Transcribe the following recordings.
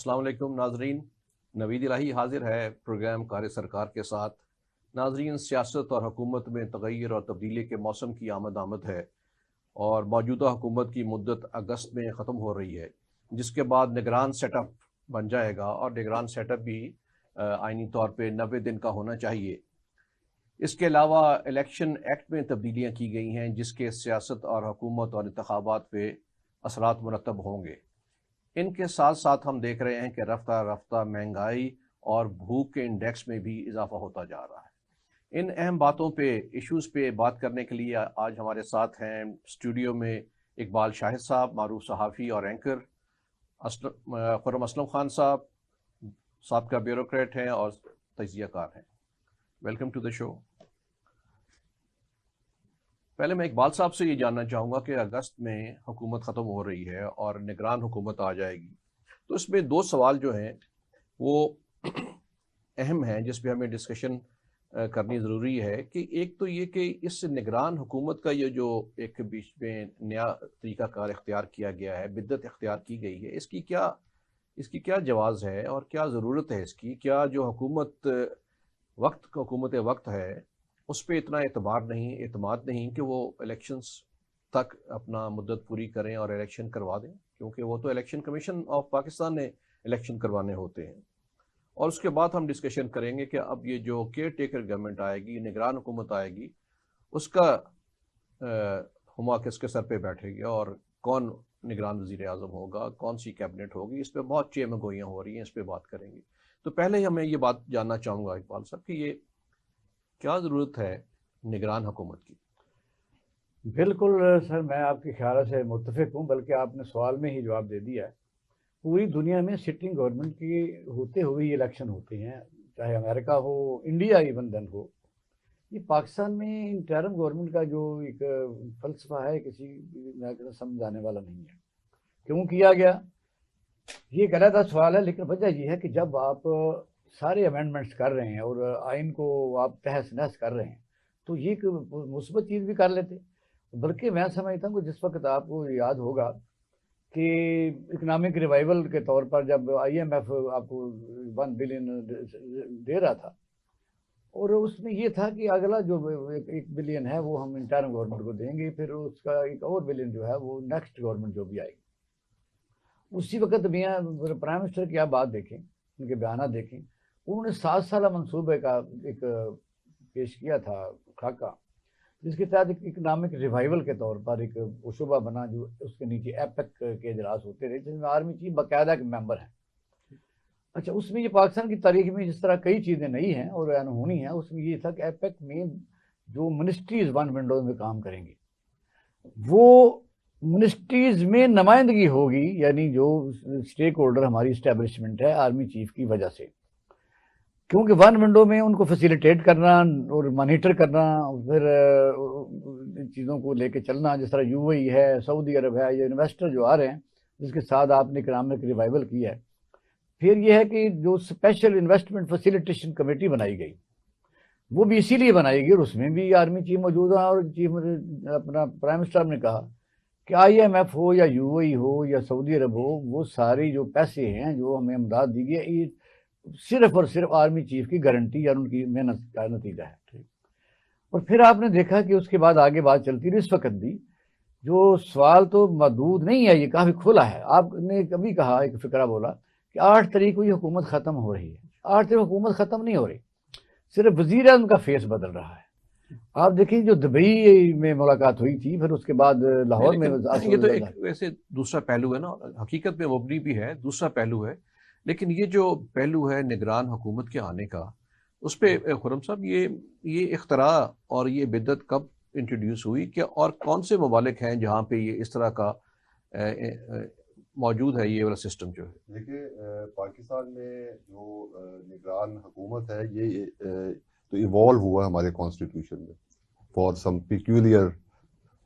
अस्सलाम वालेकुम नाजरीन। नवीद इलाही हाजिर है प्रोग्राम कार सरकार के साथ। नाजरीन, सियासत और हुकूमत में तग़य्युर और तब्दीली के मौसम की आमद है और मौजूदा हुकूमत की मुद्दत अगस्त में ख़त्म हो रही है, जिसके बाद निगरान सेटअप बन जाएगा और निगरान सेटअप भी आइनी तौर पे 90 दिन का होना चाहिए। इसके अलावा इलेक्शन एक्ट में तब्दीलियाँ की गई हैं, जिसके सियासत और हुकूमत और इंतखाबात पे असरात मुरतब होंगे। इनके साथ साथ हम देख रहे हैं कि रफ्ता रफ्ता महंगाई और भूख के इंडेक्स में भी इजाफा होता जा रहा है। इन अहम बातों पे, इश्यूज़ पे बात करने के लिए आज हमारे साथ हैं स्टूडियो में इकबाल शाहिद साहब, मारूफ सहाफ़ी और एंकर, खुर्रम असलम खान साहब, साबका ब्यूरोक्रेट हैं और तजियाकार हैं। Welcome to the show. पहले मैं इकबाल साहब से ये जानना चाहूँगा कि अगस्त में हुकूमत ख़त्म हो रही है और निगरान हुकूमत आ जाएगी, तो इसमें दो सवाल जो हैं वो अहम हैं जिस पे हमें डिस्कशन करनी ज़रूरी है कि एक तो ये कि इस निगरान हुकूमत का ये जो एक बीच में नया तरीक़ाकार इख्तियार किया गया है, बिद्दत इख्तियार की गई है, इसकी क्या जवाज़ है और क्या ज़रूरत है इसकी? क्या जो हुकूमत वक्त है उस पर इतना एतमाद नहीं कि वो इलेक्शंस तक अपना मुद्दत पूरी करें और इलेक्शन करवा दें, क्योंकि वो तो इलेक्शन कमीशन ऑफ पाकिस्तान ने इलेक्शन करवाने होते हैं। और उसके बाद हम डिस्कशन करेंगे कि अब ये जो केयर टेकर गवर्नमेंट आएगी, निगरान हुकूमत आएगी, उसका हुमा किसके सर पे बैठेगी और कौन निगरान वज़ीर आज़म होगा, कौन सी कैबिनेट होगी, इस पर बहुत चेमगोइयाँ हो रही हैं, इस पर बात करेंगे। तो पहले ही मैं ये बात जानना चाहूँगा इकबाल साहब कि ये क्या ज़रूरत है निगरान हुकूमत की? बिल्कुल सर, मैं आपके ख्याल से मुत्तफिक हूँ, बल्कि आपने सवाल में ही जवाब दे दिया है। पूरी दुनिया में सिटिंग गवर्नमेंट की होते हुए इलेक्शन होते हैं, चाहे अमेरिका हो, इंडिया इवन देन हो। ये पाकिस्तान में इंटरिम गवर्नमेंट का जो एक फ़लसफ़ा है, किसी समझ आने वाला नहीं है। क्यों किया गया, ये गलत सवाल है, लेकिन वजह यह है कि जब आप सारे अमेंडमेंट्स कर रहे हैं और आइन को आप तहस नहस कर रहे हैं, तो ये एक मुस्बत चीज़ भी कर लेते। बल्कि मैं समझता हूँ कि जिस वक्त आपको याद होगा कि इकनॉमिक रिवाइवल के तौर पर जब IMF आपको 1 बिलियन दे रहा था, और उसमें ये था कि अगला जो 1 बिलियन है वो हम इंटरिम गवर्नमेंट को देंगे, फिर उसका एक और बिलियन जो है वो नेक्स्ट गवर्नमेंट जो भी आएगी। उसी वक्त मियाँ प्राइम मिनिस्टर की आप बात देखें, उनके बयान देखें, उन्होंने 7 साल मंसूबे का एक पेश किया था खाका, जिसके तहत एक इकनॉमिक रिवाइवल के तौर पर एक शुबा बना, जो उसके नीचे एपेक के इजलास होते रहे, जिसमें आर्मी चीफ बाकायदा एक मेंबर है। अच्छा, उसमें ये पाकिस्तान की तारीख में जिस तरह कई चीज़ें नई हैं और अनहोनी हैं, उसमें ये था कि एपेक में जो मिनिस्ट्रीज वन विंडो में काम करेंगी, वो मिनिस्ट्रीज में नुमाइंदगी होगी, यानी जो स्टेक होल्डर हमारी इस्टेब्लिशमेंट है आर्मी चीफ की वजह से, क्योंकि वन विंडो में उनको फैसिलिटेट करना और मॉनिटर करना, फिर चीज़ों को लेके चलना, जिस तरह UAE है, सऊदी अरब है, ये इन्वेस्टर जो आ रहे हैं जिसके साथ आपने इकनॉमिक रिवाइवल किया है। फिर ये है कि जो स्पेशल इन्वेस्टमेंट फैसिलिटेशन कमेटी बनाई गई, वो भी इसीलिए बनाई गई, और उसमें भी आर्मी चीफ मौजूद है, और चीफ अपना प्राइम मिनिस्टर ने कहा कि IMF हो या UAE हो या सऊदी अरब हो, वो सारी जो पैसे हैं जो हमें इमदाद दी गई, ये सिर्फ और सिर्फ आर्मी चीफ की गारंटी या उनकी मेहनत का नतीजा है। और फिर आपने देखा कि उसके बाद आगे बात चलती रही। इस वक्त भी जो सवाल तो मदूद नहीं है, ये काफ़ी खुला है। आपने कभी कहा, एक फिक्रा बोला कि 8 तारीख को ये हुकूमत ख़त्म हो रही है। 8 तारीख हुकूमत ख़त्म नहीं हो रही, सिर्फ वज़ीर आज़म का फेस बदल रहा है। आप देखिए, जो दुबई में मुलाकात हुई थी, फिर उसके बाद लाहौर में, ये तो एक वैसे दूसरा पहलू है ना, हकीकत में मबनी भी है, दूसरा पहलू है, लेकिन ये जो पहलू है निगरान हुकूमत के आने का, उस पर खुर्रम साहब ये इख्तरा और ये बिद्दत कब इंट्रोड्यूस हुई, क्या और कौन से ममालिक हैं जहाँ पे ये इस तरह का मौजूद है ये वाला सिस्टम जो है? देखिए, पाकिस्तान में जो निगरान हुकूमत है, ये तो इवॉल्व हुआ हमारे कॉन्स्टिट्यूशन में for some peculiar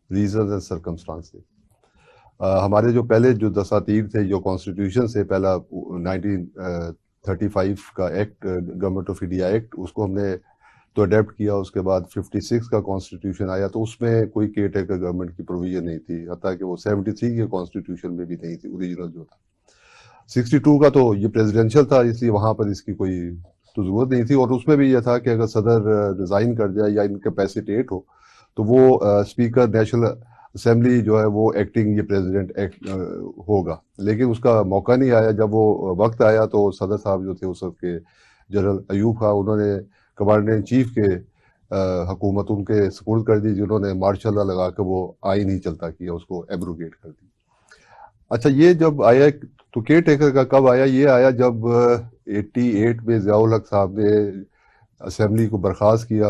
reasons and circumstances. हमारे जो पहले जो दसातीर थे, जो कॉन्स्टिट्यूशन से पहला 1935 का act, government of India act, उसको हमने तो अडेप्ट किया। उसके बाद 56 का कॉन्स्टिट्यूशन आया, तो उसमें कोई केयर टेकर गवर्नमेंट की प्रोविजन नहीं थी, हत्ता कि वो 73 के कॉन्स्टिट्यूशन में भी नहीं थी, ओरिजिनल जो था। 62 का तो ये प्रेसिडेंशियल था, इसलिए वहां पर इसकी कोई तो जरूरत नहीं थी। और उसमें भी ये था कि अगर सदर रिजाइन कर जाए या इनकैपेसिटेट हो तो वो स्पीकर नेशनल असेंबली जो है वो एक्टिंग ये प्रेसिडेंट होगा। लेकिन उसका मौका नहीं आया। जब वो वक्त आया तो सदर साहब जो थे उस वक्त के जनरल अयूब खां, उन्होंने कमांडर इन चीफ के हुकूमत उनके सपुर्द कर दी, जिन्होंने मार्शल लॉ लगा के वो आइन ही चलता किया, उसको एब्रोगेट कर दी। अच्छा, ये जब आया तो केयर टेकर का कब आया? ये आया जब 88 में ज़ियाउल हक साहब ने असेंबली को बर्खास्त किया।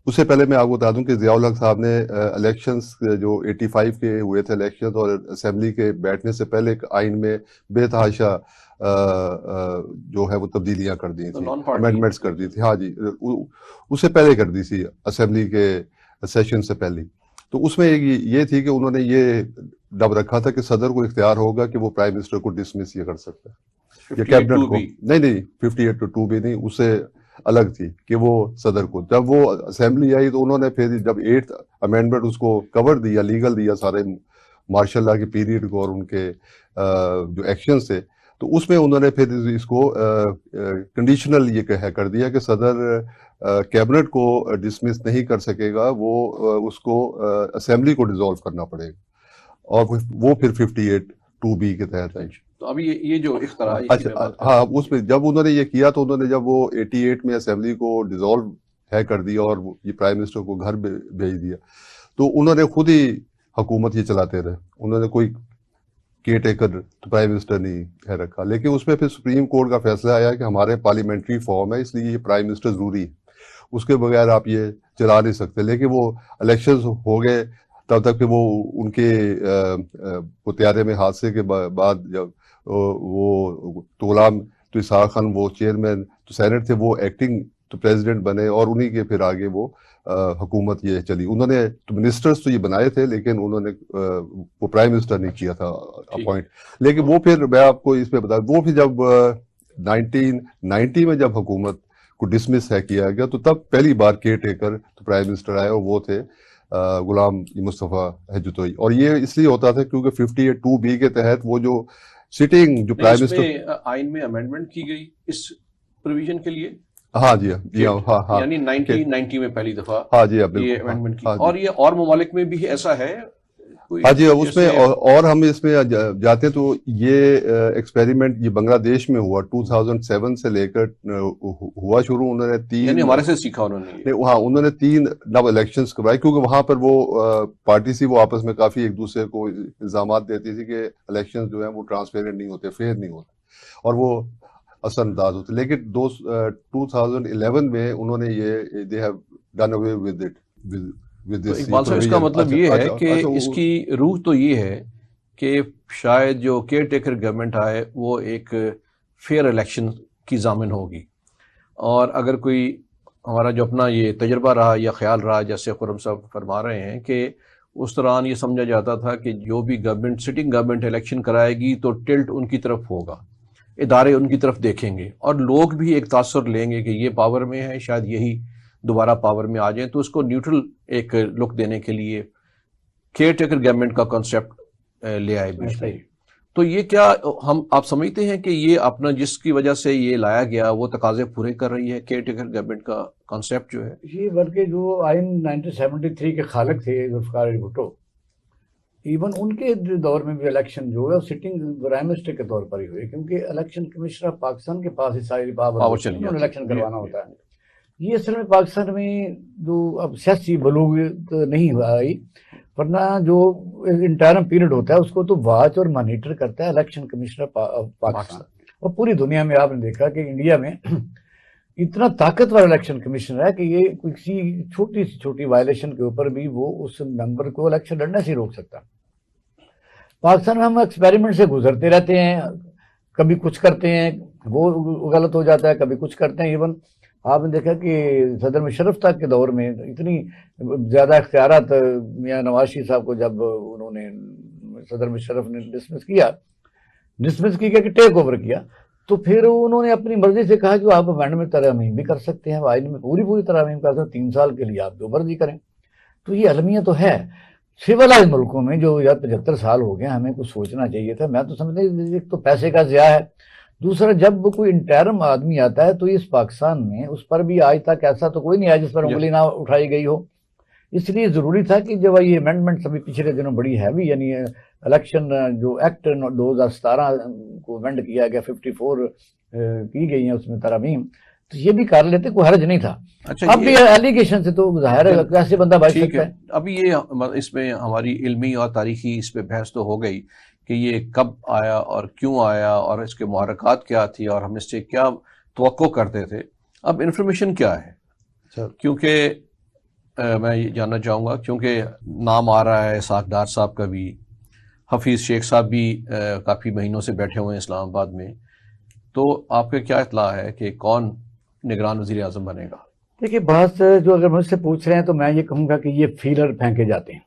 उससे पहले मैं आपको बता दूं कि ज़ियाउल हक साहब ने इलेक्शंस जो 85 के हुए थे इलेक्शंस, और असेंबली के बैठने से पहले एक आइन में बेतहाशा जो है वो तब्दीलियां कर दी थी, अमेंडमेंट्स कर दी थी। हाँ जी, उससे पहले कर दी थी, असेंबली के सेशन से पहले। तो उसमें एक ये थी कि उन्होंने ये दब रखा था कि सदर को इख्तियार होगा कि वो प्राइम मिनिस्टर को डिसमिस ये कर सकता है, या कैबिनेट को। नहीं 58 भी नहीं, उससे अलग थी कि वो सदर को। जब वो असेंबली आई तो उन्होंने फिर जब 8th अमेंडमेंट उसको कवर दिया, लीगल दिया सारे मार्शल लॉ के पीरियड को और उनके जो एक्शन थे, तो उसमें उन्होंने फिर इसको कंडीशनल ये कर दिया कि सदर कैबिनेट को डिसमिस नहीं कर सकेगा, वो उसको असेंबली को डिसॉल्व करना पड़ेगा, और वो फिर 58(2)B के तहत है। तो अभी ये जो इख्तियार, अच्छा हाँ, उसमें जब उन्होंने ये किया तो उन्होंने जब वो 88 में असेंबली को डिसॉल्व है कर दिया और ये प्राइम मिनिस्टर को घर भेज दिया, तो उन्होंने खुद ही हुकूमत ये चलाते रहे। उन्होंने कोई केयर टेकर तो प्राइम मिनिस्टर नहीं है रखा। लेकिन उसमें फिर सुप्रीम कोर्ट का फैसला आया कि हमारे पार्लियामेंट्री फॉर्म है, इसलिए ये प्राइम मिनिस्टर जरूरी है, उसके बगैर आप ये चला नहीं सकते। लेकिन वो इलेक्शंस हो गए तब तक वो उनके पुत्यारे में हादसे के बाद जब वो तो गुलाम तो इसाक खान वो चेयरमैन तो सेनेट थे, वो एक्टिंग तो प्रेसिडेंट बने, और उन्हीं के फिर आगे वो हुकूमत ये चली। उन्होंने तो मिनिस्टर्स तो ये बनाए थे, लेकिन उन्होंने वो प्राइम मिनिस्टर नहीं किया था अपॉइंट। लेकिन वो फिर मैं आपको इस पे बता, वो फिर जब 1990 में जब हुकूमत को डिसमिस है किया गया, तो तब पहली बार केयर टेकर तो प्राइम मिनिस्टर आए, और वो थे गुलाम मुस्तफ़ा हजतोई। और ये इसलिए होता था क्योंकि 58(2)B के तहत वो जो सिटिंग जो प्राइम मिनिस्टर आइन में अमेंडमेंट की गई इस प्रोविजन के लिए। हाँ जी हाँ, यानी 1990 में पहली दफा हाँ जी ये अमेंडमेंट की। और ये और ममालिक में भी ऐसा है? हाँ जी, उसमें और हम इसमें जाते हैं तो ये एक्सपेरिमेंट ये बांग्लादेश में हुआ 2007 से लेकर हुआ शुरू। उन्होंने 3, यानी हमारे से सीखा उन्होंने। हाँ, उन्होंने 3 नव इलेक्शंस करवाए, क्योंकि वहां पर वो पार्टी सी वो आपस में काफी एक दूसरे को इल्जाम देती थी कि इलेक्शंस जो है वो ट्रांसपेरेंट नहीं होते, फेयर नहीं होते, और वो असरअंदाज होते। लेकिन 2011 में उन्होंने ये they have done away with it तो इकबाल साहब, इसका मतलब ये है कि इसकी रूह तो ये है कि शायद जो केयर टेकर गवर्नमेंट आए वो एक फेयर इलेक्शन की जामिन होगी। और अगर कोई हमारा जो अपना ये तजर्बा रहा या ख्याल रहा, जैसे खुर्रम साहब फरमा रहे हैं कि उस दौरान ये समझा जाता था कि जो भी गवर्नमेंट सिटिंग गवर्नमेंट इलेक्शन कराएगी तो टिल्ट उनकी तरफ होगा, इदारे उनकी तरफ देखेंगे, और लोग भी एक तासुर लेंगे कि ये पावर में है, शायद यही दोबारा पावर में आ जाए। तो उसको न्यूट्रल एक लुक देने के लिए केयर टेकर गवर्नमेंट का कॉन्सेप्ट ले आए बीच में। तो ये क्या आप समझते हैं कि ये अपना जिसकी वजह से ये लाया गया वो तकाजे पूरे कर रही है केयर टेकर गवर्नमेंट का कॉन्सेप्ट जो है? ये बल्कि जो आइन 1973 के खालिक थे जुल्फ़िकार अली भुट्टो, इवन उनके दौर में भी इलेक्शन जो है सिटिंग प्राइम मिनिस्टर के तौर पर ही हुए, क्योंकि इलेक्शन कमिश्नर पाकिस्तान के पास ही सारी पावर इलेक्शन करवाना होता है। ये असल में पाकिस्तान में जो अब सियासी बलूगत नहीं आई, वरना जो इंटरम पीरियड होता है उसको तो वॉच और मॉनिटर करता है इलेक्शन कमिश्नर पाकिस्तान। और पूरी दुनिया में आपने देखा कि इंडिया में इतना ताकतवर इलेक्शन कमिश्नर है कि ये किसी छोटी से छोटी वायलेशन के ऊपर भी वो उस मेंबर को इलेक्शन लड़ने से रोक सकता। पाकिस्तान में हम एक्सपेरिमेंट से गुजरते रहते हैं, कभी कुछ करते हैं वो गलत हो जाता है, कभी कुछ करते हैं। इवन आपने देखा कि सदर मुशर्रफ तक के दौर में इतनी ज़्यादा इख्तियारात मियां नवाज शरीफ साहब को जब उन्होंने सदर मुशर्रफ ने डिसमिस किया कि टेक ओवर किया, तो फिर उन्होंने अपनी मर्जी से कहा कि आप अमेंडमेंट तरमीम भी कर सकते हैं, आइन में पूरी तरमीम कर सकते हैं, 3 साल के लिए आप जो मर्जी करें। तो ये अलमिया तो है। सिविलाइज मुल्कों में जो या 75 साल हो गए, हमें कुछ सोचना चाहिए था। मैं तो समझता हूं एक तो पैसे का ज़िया है, दूसरा जब कोई इंटरम आदमी आता है तो इस पाकिस्तान में उस पर भी आज तक ऐसा तो कोई नहीं है जिस पर उंगली ना उठाई गई हो। इसलिए ज़रूरी था कि जब ये अमेंडमेंट अभी पिछले दिनों बड़ी हैवी, यानी इलेक्शन जो एक्ट 2017 को अमेंड किया गया, 54 की गई है उसमें तरमीम, तो ये भी कर लेते, कोई हर्ज नहीं था। अच्छा, अब भी एलिगेशन से तो जाहिर है कैसे बंदा बच सकता है। अभी ये इसमें हमारी इल्मी और तारीखी इस पे बहस तो हो गई कि ये कब आया और क्यों आया और इसके मुहर्रकात क्या थी और हम इससे क्या तवक्को करते थे। अब इन्फॉर्मेशन क्या है, क्योंकि मैं ये जानना चाहूँगा, क्योंकि नाम आ रहा है इसहाक डार साहब का भी, हफीज़ शेख साहब भी काफ़ी महीनों से बैठे हुए हैं इस्लामाबाद में, तो आपका क्या इत्तला है कि कौन निगरान वज़ीर आज़म बनेगा? देखिए, बात जो अगर मुझसे पूछ रहे हैं तो मैं ये कहूँगा कि ये फीलर फेंके जाते हैं।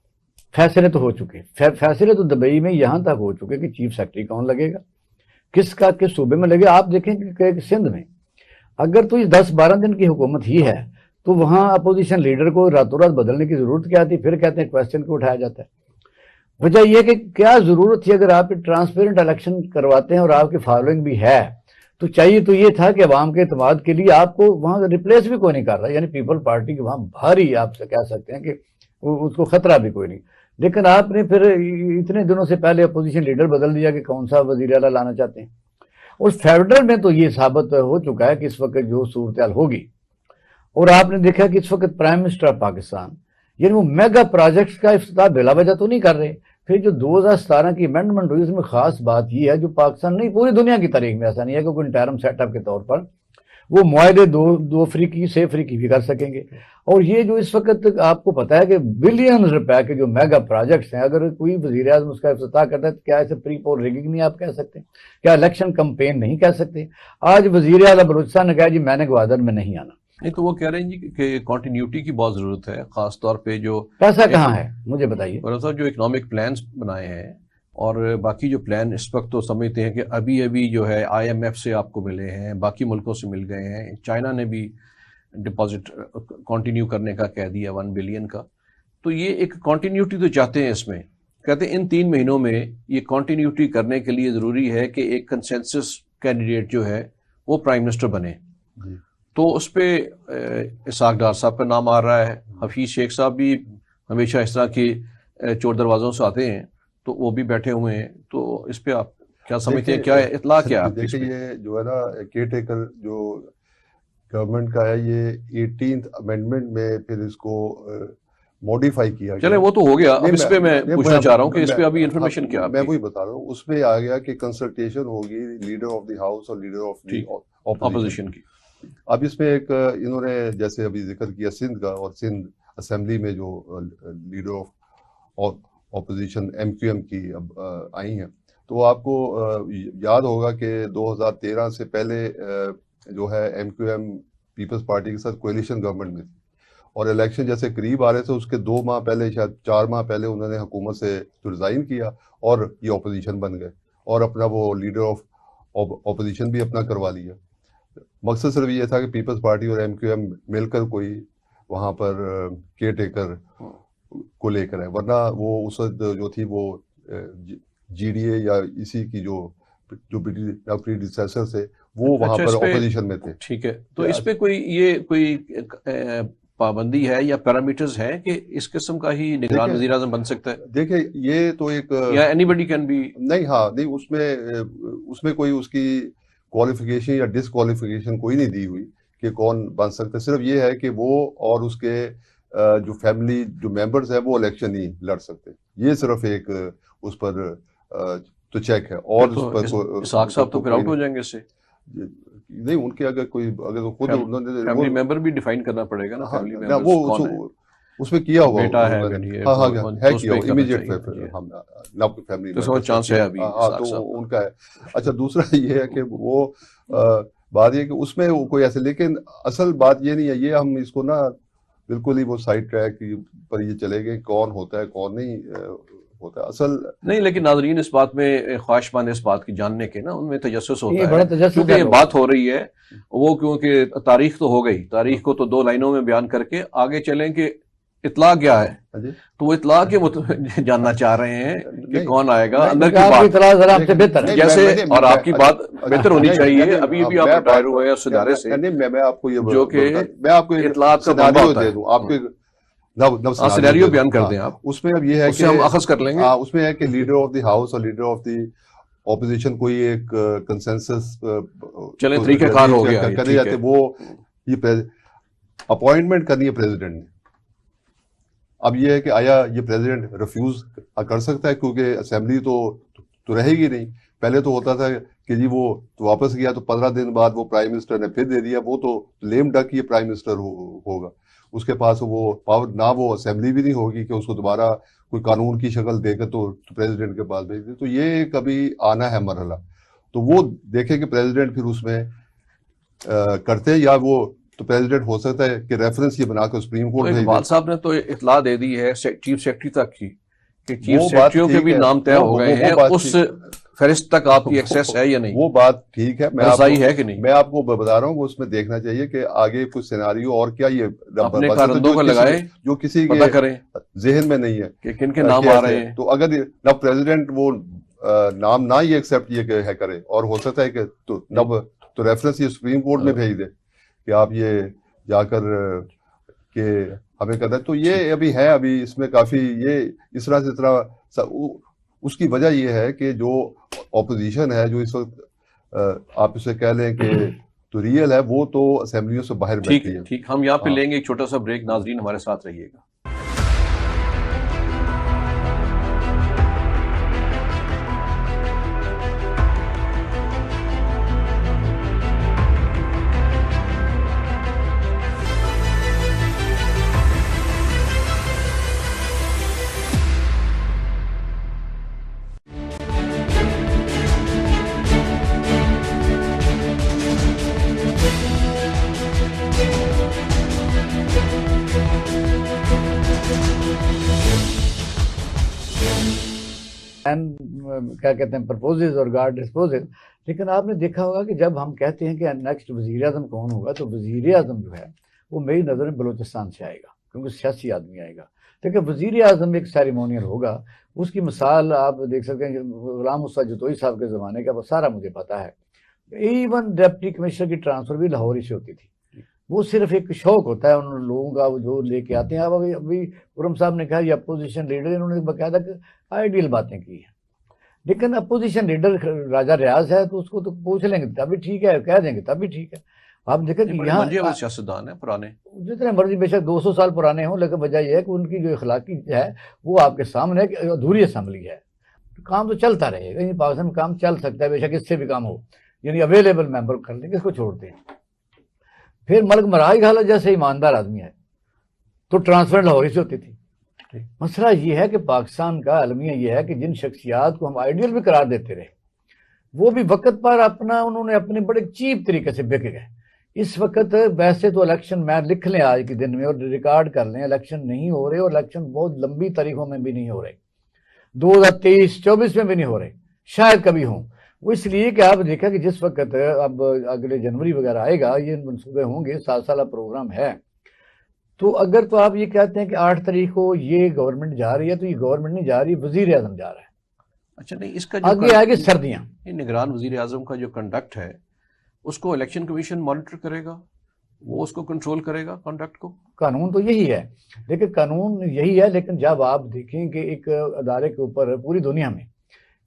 फैसले तो हो चुके, फैसले तो दुबई में यहाँ तक हो चुके कि चीफ सेक्रेटरी कौन लगेगा, किसका किस सूबे में लगेगा। आप देखें कि सिंध में अगर तो 10-12 दिन की हुकूमत ही है तो वहाँ अपोजिशन लीडर को रातों रात बदलने की जरूरत क्या थी? फिर कहते हैं क्वेश्चन को उठाया जाता है। वजह यह कि क्या जरूरत थी, अगर आप ट्रांसपेरेंट इलेक्शन करवाते हैं और आपकी फॉलोइंग भी है तो चाहिए तो ये था कि अवाम के एतमाद के लिए आपको वहाँ रिप्लेस भी कोई नहीं कर रहा, यानी पीपल पार्टी की वहाँ भारी आप कह सकते हैं कि उसको खतरा भी कोई नहीं। लेकिन आपने फिर इतने दिनों से पहले अपोजिशन लीडर बदल दिया कि कौन सा वज़ीर आला लाना चाहते हैं। और फेडरल में तो ये साबित हो चुका है कि इस वक्त जो सूरत होगी, और आपने देखा कि इस वक्त प्राइम मिनिस्टर ऑफ पाकिस्तान यानी वो मेगा प्रोजेक्ट्स का इफ्तिताह बिला वजह तो नहीं कर रहे। फिर जो 2017 की अमेंडमेंट हुई उसमें खास बात यह है, जो पाकिस्तान नहीं पूरी दुनिया की तारीख में ऐसा नहीं है कि कोई इंटरम सेटअप के तौर पर वो मुआहदे दो अफ्रीकी से अफ्रीकी भी कर सकेंगे। और ये जो इस वक्त आपको पता है कि बिलियन रुपए के जो मेगा प्रोजेक्ट्स हैं, अगर कोई वज़ीर आज़म उसका इफ्तिताह करता है तो क्या इसे प्री पोल रिगिंग नहीं आप कह सकते? क्या इलेक्शन कंपेन नहीं कह सकते? आज वज़ीर आला बलूचिस्तान ने कहा जी मैंने ग्वादर में नहीं आना। नहीं तो वो कह रहे हैं जी कि कॉन्टिन्यूटी की बहुत ज़रूरत है, ख़ास तौर पे जो पैसा कहाँ है मुझे बताइए। और जो इकोनॉमिक प्लान्स बनाए हैं और बाकी जो प्लान इस वक्त तो समझते हैं कि अभी अभी जो है IMF से आपको मिले हैं, बाकी मुल्कों से मिल गए हैं, चाइना ने भी डिपॉजिट कंटिन्यू करने का कह दिया 1 बिलियन का। तो ये एक कंटिन्यूटी तो चाहते हैं इसमें, कहते हैं इन 3 महीनों में ये कंटिन्यूटी करने के लिए ज़रूरी है कि एक कंसेंसस कैंडिडेट जो है वो प्राइम मिनिस्टर बने। तो उस पर इसहाक डार साहब का नाम आ रहा है, हफीज़ शेख साहब भी हमेशा इस तरह के चोर दरवाज़ों से आते हैं तो वो भी बैठे हुए हैं। तो इस पे आप क्या समझते हैं, क्या इत्तला क्या है? देखिए ये जो है ना केयर टेकर जो गवर्नमेंट का है, ये 18th अमेंडमेंट में फिर इसको मॉडिफाई किया गया। चले वो तो हो गया, अब इस पे मैं पूछना चाह रहा हूँ कि इस पे अभी इन्फॉर्मेशन क्या है? मैं वही बता रहा हूँ, उसमें आ गया कि कंसल्टेशन होगी लीडर ऑफ द हाउस और लीडर ऑफ ऑपोजिशन की। अब इसमें एक इन्होंने जैसे अभी जिक्र किया सिंध का, और सिंध असेंबली में जो लीडर ऑफ ऑपोजिशन MQM की अब आई हैं, तो आपको याद होगा कि 2013 से पहले जो है MQM पीपल्स पार्टी के साथ कोएलिशन गवर्नमेंट में थी, और इलेक्शन जैसे करीब आ रहे थे उसके 2 माह पहले, शायद 4 माह पहले उन्होंने हुकूमत से रिजाइन किया और ये ऑपोजिशन बन गए और अपना वो लीडर ऑफ ऑपोजिशन भी अपना करवा लिया। मकसद सिर्फ ये था कि पीपल्स पार्टी और MQM मिलकर कोई वहाँ पर केयर टेकर को लेकर है, वरना वो उस जो थी वो GDA या इसी की जो प्रीडिसेसर थे वो वहाँ पर ऑपोजिशन में थे। ठीक है, तो इस पे कोई पाबंदी है या पैरामीटर्स हैं कि इस किस्म का ही निगरान वज़ीर आज़म बन सकता है? देखिए ये तो एक या एनीबडी कैन बी नहीं, हाँ नहीं, उसमें कोई उसकी क्वालिफिकेशन या डिसक्वालिफिकेशन कोई नहीं दी हुई कि कौन बन सकता है। सिर्फ ये है कि वो और उसके जो फैमिली जो मेंबर्स है वो इलेक्शन नहीं लड़ सकते। ये सिर्फ एक उस पर तो चेक है। और तो इसहाक साहब तो फिर आउट हो जाएंगे इससे? नहीं, उनके अगर तो खुद फैमिली मेंबर भी डिफाइन करना पड़ेगा ना। फैमिली मेंबर वो उसमें किया हुआ बेटा है, है किया इमीडिएट हम ना फैमिली तो समझ चांस है अभी। हाँ तो उनका है। अच्छा, दूसरा ये है कि वो बात ये कि उसमें कोई ऐसे, लेकिन असल बात ये नहीं है, ये हम इसको ना बिल्कुल ही वो साइड ट्रैक पर ये चले गए कौन होता है कौन नहीं होता असल नहीं। लेकिन नाज़रीन इस बात में ख्वाहिशमंद इस बात की जानने के ना उनमें तजस्सुस होता है, क्योंकि ये बात हो रही है वो, क्योंकि तारीख तो हो गई, तारीख को तो 2 लाइनों में बयान करके आगे चलें कि इतला क्या है, हाँ जी। तो वो इतला के जानना चाह रहे हैं कि नहीं, कौन आएगा, नहीं, अंदर की आपकी बात इतला जरा आपसे बेहतर है। नहीं, जैसे मैं- और आपकी बात बेहतर होनी नहीं, चाहिए। नहीं, अभी अभी मैं आप बात- रिटायर हुए हैं उस इदारे से नहीं, मैं आपको ये जो कि मैं आपको एक इतलात का सिनेरियो बनवा होता दे है। दूं, आपको एक नव सिनेरियो दे दूं। बयान कर हाँ, दें आप, उसमें अब ये है उससे कि हम अखज़ कर लेंगे। उसमें है कि लीडर ऑफ द हाउस और लीडर ऑफ द ऑपोजिशन कोई एक कंसेंसस चलें, तरीक़ाकार हो गया, करने ठीक जाते, है। वो ये अपॉइंटमेंट करनी है प्रेसिडेंट ने। अब ये है कि आया ये प्रेसिडेंट रिफ्यूज कर सकता है, क्योंकि असेंबली तो रहेगी नहीं। पहले तो होता था कि जी वो तो वापस गया तो 15 दिन बाद वो प्राइम मिनिस्टर ने फिर दे दिया, वो तो लेम डक ये प्राइम मिनिस्टर होगा, उसके पास वो पावर ना, वो असेंबली भी नहीं होगी कि उसको दोबारा कोई कानून की शक्ल देकर तो प्रेसिडेंट के पास भेज दे। तो ये कभी आना है मरहला, तो वो देखे कि प्रेसिडेंट फिर उसमें करते या वो, तो प्रेसिडेंट हो सकता है कि रेफरेंस ये बनाकर सुप्रीम कोर्ट भेज इकबाल दे। साहब ने तो इतला दे दी है चीफ सेक्रेटरी तक की कि चीफ वो बात सेक्रेटरियों के ठीक भी है, नाम तय हो गए हैं, बात उस फहरिस्त तक आपकी एक्सेस है या नहीं, वो बात ठीक है, रसाई है कि नहीं? मैं आपको बता रहा हूँ, उसमें देखना चाहिए कि आगे कुछ सिनेरियो और क्या ये अपने कारंदों को लगाए, जो किसी पता के करें जहन में नहीं है कि किन के नाम आ रहे हैं। तो अगर ना प्रेसिडेंट वो नाम ना ही एक्सेप्ट ये है करे, और हो सकता है कि तो रेफरेंस ये सुप्रीम कोर्ट में भेज दे कि आप ये जाकर के हमें करना है। तो ये अभी है, अभी इसमें काफी ये इस तरह से उसकी वजह ये है कि जो ऑपोजिशन है, जो इस वक्त आप इसे कह लें कि तो रियल है, वो तो असेंबलियों से बाहर बैठी है। ठीक, हम यहाँ पे हाँ। लेंगे एक छोटा सा ब्रेक। नाजरीन हमारे साथ रहिएगा। क्या कहते हैं, प्रपोजेज और गॉड डिस्पोजेज। लेकिन आपने देखा होगा कि जब हम कहते हैं कि नेक्स्ट वज़ीर आज़म कौन होगा, तो वज़ीर आज़म जो है वो मेरी नज़र में बलूचिस्तान से आएगा, क्योंकि सियासी आदमी आएगा। देखिए वज़ीर आज़म एक सेरेमोनियल होगा, उसकी मिसाल आप देख सकते हैं गुलाम मुस्तफा जतोई साहब के ज़माने का, वो सारा मुझे पता है। इवन डिप्टी कमिश्नर की ट्रांसफ़र भी लाहौर ही से होती थी। वो सिर्फ एक शौक होता है उन लोगों का जो लेके आते हैं। अब अभी खुर्रम साहब ने कहा ये अपोजिशन लीडर, इन्होंने बाकायदा आइडियल बातें की हैं। लेकिन अपोजिशन लीडर राजा रियाज है, तो उसको तो पूछ लेंगे तभी ठीक है, कह देंगे तभी ठीक है। आप देखें कि यहाँ सियासतदान है पुराने, जितने मर्जी बेशक 200 साल पुराने हों, लेकिन वजह यह है कि उनकी जो इखलाकी है वो आपके सामने अधूरी असम्बली है। काम तो चलता रहेगा, पाकिस्तान में काम चल सकता है, बेशक इससे भी काम हो, यानी अवेलेबल मेंबर कर लेंगे, इसको छोड़ते हैं। फिर मलिक मराज हालत जैसे ईमानदार आदमी है तो ट्रांसफर लाहौर से होती थी। मसला ये है कि पाकिस्तान का अलमिया ये है कि जिन शख्सियात को हम आइडियल भी करार देते रहे, वो भी वक्त पर उन्होंने अपने बड़े चीप तरीके से बिक गए। इस वक्त वैसे तो इलेक्शन मैं लिख लें आज के दिन में और रिकॉर्ड कर लें, इलेक्शन नहीं हो रहे, और इलेक्शन बहुत लंबी तारीखों में भी नहीं हो रहे, 2023-24 में भी नहीं हो रहे, शायद कभी हों। वो इसलिए कि आप देखा कि जिस वक्त अब अगले जनवरी वगैरह आएगा, ये मनसूबे होंगे, 7 साल प्रोग्राम है। तो अगर तो आप ये कहते हैं कि 8 तारीख को ये गवर्नमेंट जा रही है, तो ये गवर्नमेंट नहीं जा रही, वजीर आजम जा रहा है। अच्छा, नहीं, इसका आगे आगे सर्दियां, निगरान वजीर आजम का जो कंडक्ट है उसको इलेक्शन कमीशन मॉनिटर करेगा, वो उसको कंट्रोल करेगा कंडक्ट को। कानून तो यही है, लेकिन कानून यही है, लेकिन जब आप देखें कि एक अदारे के ऊपर पूरी दुनिया में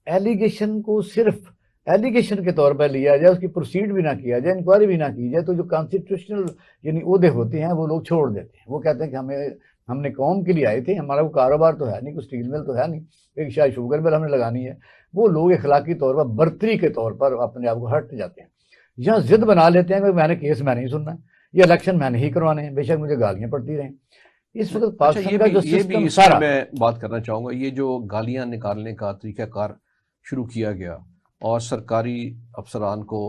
एलिगेशन को सिर्फ एलिगेशन के तौर पर लिया जाए, उसकी प्रोसीड भी ना किया जाए, इंक्वायरी भी ना की जाए, तो जो कॉन्स्टिट्यूशनल यानी ओहदे होते हैं वो लोग छोड़ देते हैं। वो कहते हैं कि हमने कौम के लिए आए थे, हमारा वो कारोबार तो है नहीं, कोई स्टील मिल तो है नहीं, एक शायद शुगर मिल हमने लगानी है। वो लोग इखलाकी तौर पर बर्तरी के तौर पर अपने आप को हट जाते हैं, यहाँ जिद बना लेते हैं कि मैंने केस मैं नहीं सुनना, ये इलेक्शन मैंने ही करवाने हैं, बेशक मुझे गालियाँ पड़ती रहें। इस वक्त पाकिस्तान का जो सिस्टम सारा, मैं बात करना चाहूँगा, ये जो गालियाँ निकालने का तरीक़ाकार शुरू किया गया और सरकारी अफसरान को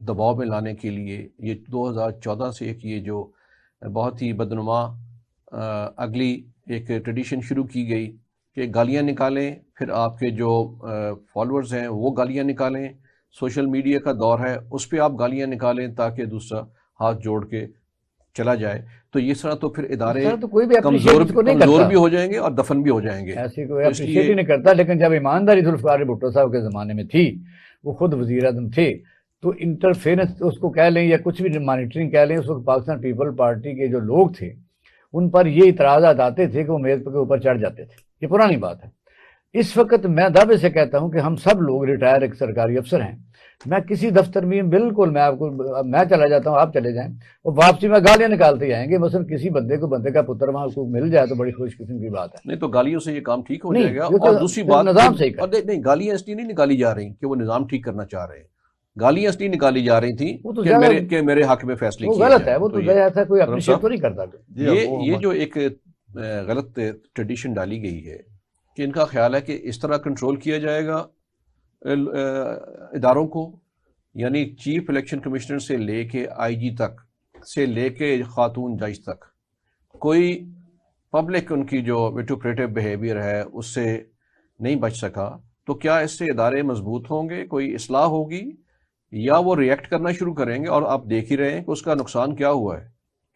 दबाव में लाने के लिए ये 2014 से एक ये जो बहुत ही बदनुमा अगली एक ट्रेडिशन शुरू की गई कि गालियाँ निकालें, फिर आपके जो फॉलोअर्स हैं वो गालियाँ निकालें, सोशल मीडिया का दौर है उस पर आप गालियाँ निकालें ताकि दूसरा हाथ जोड़ के चला जाए। تو یہ طرح تو پھر ادارے تو کوئی بھی کمزور بھی ہو جائیں گے اور دفن بھی ہو جائیں گے. ایسی کوئی اپریشیٹ ہی نہیں کرتا. لیکن جب ایمانداری ذوالفقار بھٹو صاحب کے زمانے میں تھی, وہ خود وزیر اعظم تھے, تو انٹرفیرنس اس کو کہہ لیں یا کچھ بھی مانیٹرنگ کہہ لیں, اس وقت پاکستان پیپل پارٹی کے جو لوگ تھے ان پر یہ اعتراضات آتے تھے کہ وہ میز کے اوپر چڑھ جاتے تھے. یہ پرانی بات ہے. اس وقت میں دعوے سے کہتا ہوں کہ ہم سب لوگ ریٹائر ایک سرکاری افسر ہیں. میں کسی دفتر میں بالکل میں چلا جاتا ہوں, آپ چلے جائیں, اور واپسی میں گالیاں نکالتے ہی آئیں گے. مثلا کسی بندے کا پتر وہاں کو مل جائے تو بڑی خوش قسم کی بات ہے. نہیں تو گالیوں سے یہ کام ٹھیک ہو جائے گا. نہیں, اور دوسری بات نظام صحیح کر. نہیں, گالیاں اس لیے نہیں نکالی جا رہی کہ وہ نظام ٹھیک کرنا چاہ رہے ہیں. گالیاں اس لیے نکالی جا رہی تھیں کہ میرے حق میں فیصلے کیے غلط ہے. وہ تو ایسا کوئی اپریشیٹ تو نہیں کرتا. یہ جو ایک غلط ٹریڈیشن ڈالی گئی ہے کہ ان کا خیال ہے کہ اس طرح کنٹرول کیا جائے گا اداروں کو, یعنی چیف الیکشن کمشنر سے لے کے آئی جی تک سے لے کے خاتون جج تک کوئی پبلک ان کی جو ویٹوکریٹو بیہیویئر ہے اس سے نہیں بچ سکا. تو کیا اس سے ادارے مضبوط ہوں گے, کوئی اصلاح ہوگی, یا وہ ریئیکٹ کرنا شروع کریں گے؟ اور آپ دیکھ ہی رہے ہیں کہ اس کا نقصان کیا ہوا ہے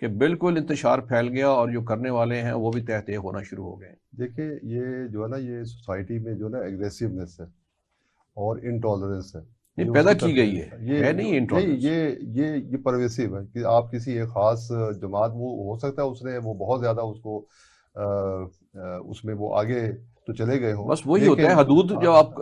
کہ بالکل انتشار پھیل گیا اور جو کرنے والے ہیں وہ بھی تحت ہونا شروع ہو گئے. دیکھیں یہ جو ہے نا, یہ سوسائٹی میں جو ہے نا ایگریسونیس ہے اور انٹالرنس ہے, یہ پیدا کی گئی ہے نہیں انٹالرنس. یہ پرویسو ہے کہ آپ کسی ایک خاص جماعت, وہ ہو سکتا ہے اس نے وہ بہت زیادہ اس کو اس میں وہ آگے تو چلے گئے ہوں, بس وہی ہوتا ہے حدود جب آپ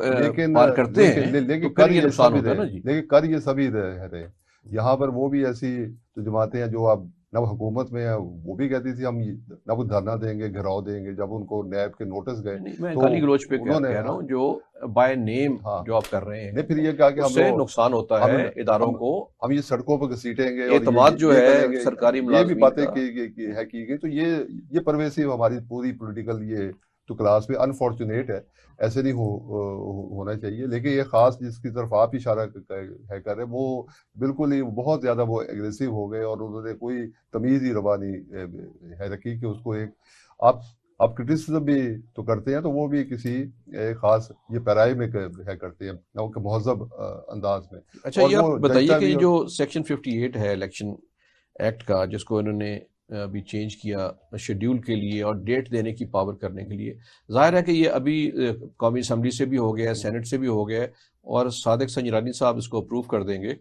پار کرتے ہیں لیکن کر یہ نقصان ہوتا ہے نا جی. لیکن کر یہ سبھی رہے. یہاں پر وہ بھی ایسی جو جماعتیں ہیں جو اب نہ حکومت میں ہے, وہ بھی کہتی تھی ہم نہ وہ دھرنا دیں گے, گھراؤ دیں گے. جب ان کو نیب کے نوٹس گئے, میں گالی گلوچ پہ کہہ رہا ہوں, جو بائی نیم جو آپ کر رہے ہیں, پھر یہ کہا کہ اس سے نقصان ہوتا ہے اداروں کو. ہم یہ سڑکوں پہ گھسیٹیں گے, اعتماد جو ہے سرکاری یہ بھی باتیں کی گئی. تو یہ پرویسو ہماری پوری پولیٹیکل یہ تو کلاس میں انفارچونیٹ ہے, ایسے نہیں ہونا چاہیے. لیکن یہ خاص جس کی طرف آپ اشارہ کر رہے, وہ بالکل ہی بہت زیادہ وہ ایگریسو ہو گئے, اور انہوں نے کوئی تمیز ہی روا نہیں ہے رکھی کہ اس کو ایک آپ کرٹیسزم بھی تو کرتے ہیں تو وہ بھی کسی خاص یہ پیرائی میں کرتے ہیں, نہ کہ مہذب انداز میں. اچھا, یہ آپ بتائیے کہ جو سیکشن 58 ہے الیکشن ایکٹ کا, جس کو انہوں نے ابھی چینج کیا شیڈیول کے لیے اور ڈیٹ دینے کی پاور کرنے کے لیے, ظاہر ہے کہ یہ ابھی قومی اسمبلی سے بھی ہو گیا ہے, سینٹ سے بھی ہو گیا ہے, اور صادق سنجرانی صاحب اس کو اپروو کر دیں گے.